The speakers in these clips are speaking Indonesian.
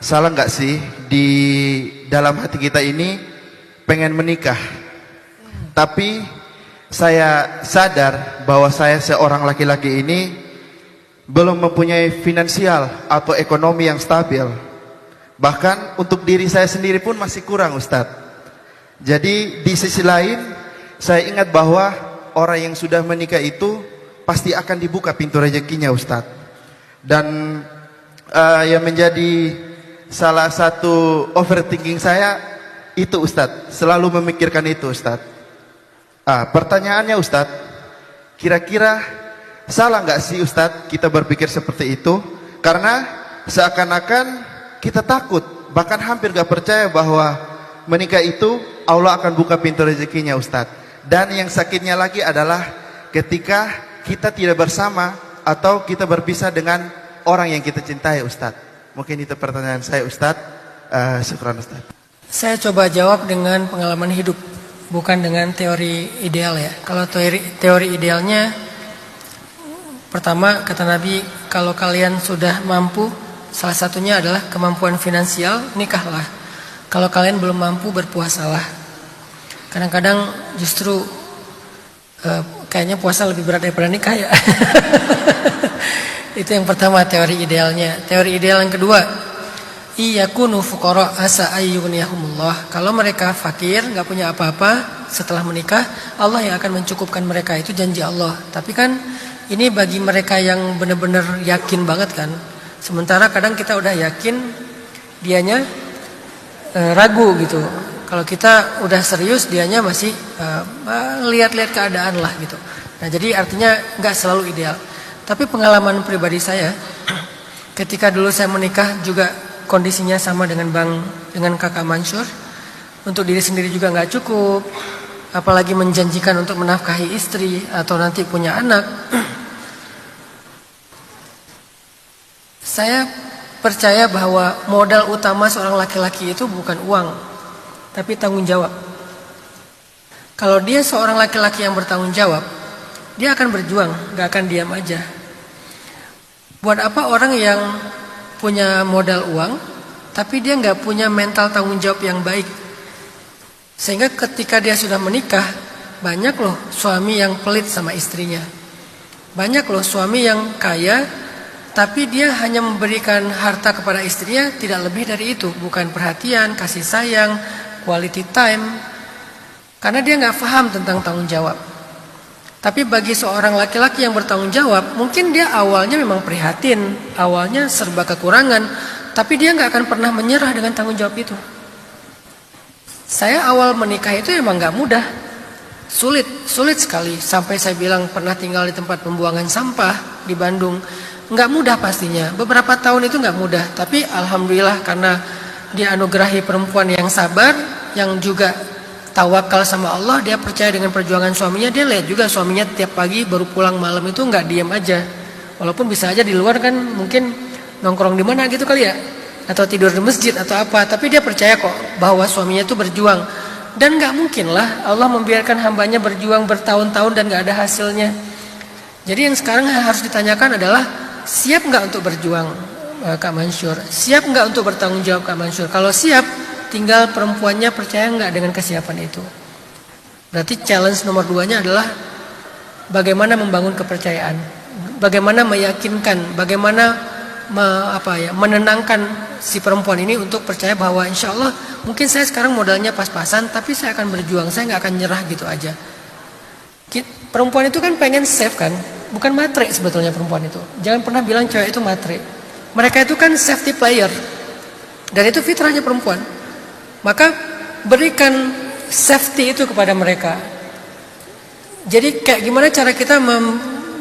salah nggak sih di dalam hati kita ini pengen menikah, tapi saya sadar bahwa saya seorang laki-laki ini belum mempunyai finansial atau ekonomi yang stabil. Bahkan untuk diri saya sendiri pun masih kurang, Ustadz. Jadi di sisi lain saya ingat bahwa orang yang sudah menikah itu pasti akan dibuka pintu rezekinya, Ustadz. Dan yang menjadi salah satu overthinking saya itu, Ustadz, selalu memikirkan itu, Ustadz. Pertanyaannya, Ustadz, kira-kira salah nggak sih, Ustadz, kita berpikir seperti itu? Karena seakan-akan kita takut, bahkan hampir nggak percaya bahwa menikah itu Allah akan buka pintu rezekinya, Ustadz. Dan yang sakitnya lagi adalah ketika kita tidak bersama atau kita berpisah dengan orang yang kita cintai, Ustadz. Mungkin itu pertanyaan saya, Ustadz. Syukran, Ustadz. Saya coba jawab dengan pengalaman hidup, bukan dengan teori ideal ya. Kalau teori idealnya, pertama kata Nabi, kalau kalian sudah mampu, salah satunya adalah kemampuan finansial, nikahlah. Kalau kalian belum mampu, berpuasalah. Kadang-kadang justru kayaknya puasa lebih berat daripada nikah ya. Itu yang pertama, teori idealnya. Teori ideal yang kedua, iyakunu fuqara asa ayyughniyahumullah. Kalau mereka fakir, nggak punya apa-apa, setelah menikah Allah yang akan mencukupkan mereka, itu janji Allah. Tapi kan ini bagi mereka yang benar-benar yakin banget kan. Sementara kadang kita udah yakin, dianya ragu gitu. Kalau kita udah serius, dianya masih lihat-lihat keadaan lah gitu. Nah, jadi artinya nggak selalu ideal. Tapi pengalaman pribadi saya, ketika dulu saya menikah juga kondisinya sama dengan kakak Mansur. Untuk diri sendiri juga nggak cukup, apalagi menjanjikan untuk menafkahi istri atau nanti punya anak. Saya percaya bahwa modal utama seorang laki-laki itu bukan uang, tapi tanggung jawab. Kalau dia seorang laki-laki yang bertanggung jawab, dia akan berjuang, gak akan diam aja. Buat apa orang yang punya modal uang, tapi dia gak punya mental tanggung jawab yang baik? Sehingga ketika dia sudah menikah, banyak loh suami yang pelit sama istrinya. Banyak loh suami yang kaya, tapi dia hanya memberikan harta kepada istrinya, tidak lebih dari itu. Bukan perhatian, kasih sayang, quality time. Karena dia gak paham tentang tanggung jawab. Tapi bagi seorang laki-laki yang bertanggung jawab, mungkin dia awalnya memang prihatin, awalnya serba kekurangan, tapi dia gak akan pernah menyerah dengan tanggung jawab itu. Saya awal menikah itu emang gak mudah, sulit sekali. Sampai saya bilang pernah tinggal di tempat pembuangan sampah di Bandung. Gak mudah pastinya, beberapa tahun itu gak mudah. Tapi alhamdulillah karena dianugerahi perempuan yang sabar, yang juga tawakal sama Allah, dia percaya dengan perjuangan suaminya. Dia lihat juga suaminya tiap pagi baru pulang malam itu nggak diam aja, walaupun bisa aja di luar kan mungkin nongkrong di mana gitu kali ya, atau tidur di masjid atau apa, tapi dia percaya kok bahwa suaminya itu berjuang. Dan nggak mungkin lah Allah membiarkan hambanya berjuang bertahun-tahun dan nggak ada hasilnya. Jadi yang sekarang harus ditanyakan adalah, siap nggak untuk berjuang Kak Mansur? Siap nggak untuk bertanggung jawab Kak Mansur? Kalau siap, tinggal perempuannya percaya nggak dengan kesiapan itu. Berarti challenge nomor 2-nya adalah bagaimana membangun kepercayaan, bagaimana meyakinkan, bagaimana menenangkan si perempuan ini untuk percaya bahwa insya Allah mungkin saya sekarang modalnya pas-pasan, tapi saya akan berjuang, saya nggak akan nyerah gitu aja. Perempuan itu kan pengen save kan, bukan matre sebetulnya perempuan itu. Jangan pernah bilang cewek itu matre. Mereka itu kan safety player, dan itu fitrahnya perempuan. Maka berikan safety itu kepada mereka. Jadi kayak gimana cara kita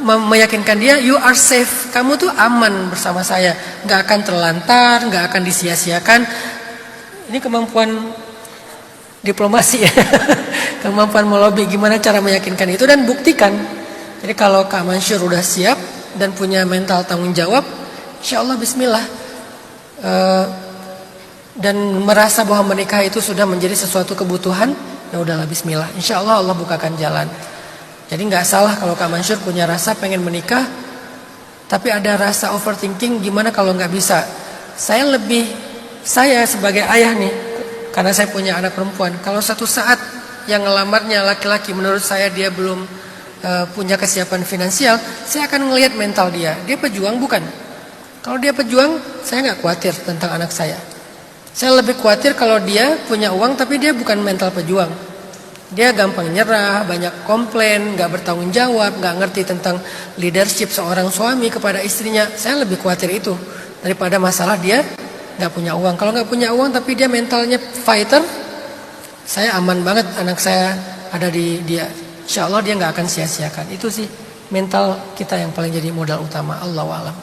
meyakinkan dia, you are safe, kamu tuh aman bersama saya, nggak akan terlantar, nggak akan disia-siakan. Ini kemampuan diplomasi ya. Kemampuan melobi, gimana cara meyakinkan itu dan buktikan. Jadi kalau Kak Mansur udah siap dan punya mental tanggung jawab, insya Allah bismillah, dan merasa bahwa menikah itu sudah menjadi sesuatu kebutuhan, ya udahlah bismillah, insya Allah Allah bukakan jalan. Jadi nggak salah kalau Kak Mansur punya rasa pengen menikah, tapi ada rasa overthinking, gimana kalau nggak bisa. Saya lebih Saya sebagai ayah nih, karena saya punya anak perempuan, kalau satu saat yang ngelamarnya laki-laki, menurut saya dia belum punya kesiapan finansial, saya akan ngelihat mental dia. Dia pejuang bukan? Kalau dia pejuang, saya nggak khawatir tentang anak saya. Saya lebih khawatir kalau dia punya uang tapi dia bukan mental pejuang. Dia gampang nyerah, banyak komplain, nggak bertanggung jawab, nggak ngerti tentang leadership seorang suami kepada istrinya. Saya lebih khawatir itu daripada masalah dia nggak punya uang. Kalau nggak punya uang tapi dia mentalnya fighter, saya aman banget anak saya ada di dia. Insya Allah dia nggak akan sia-siakan. Itu sih mental kita yang paling jadi modal utama. Allahu a'lam.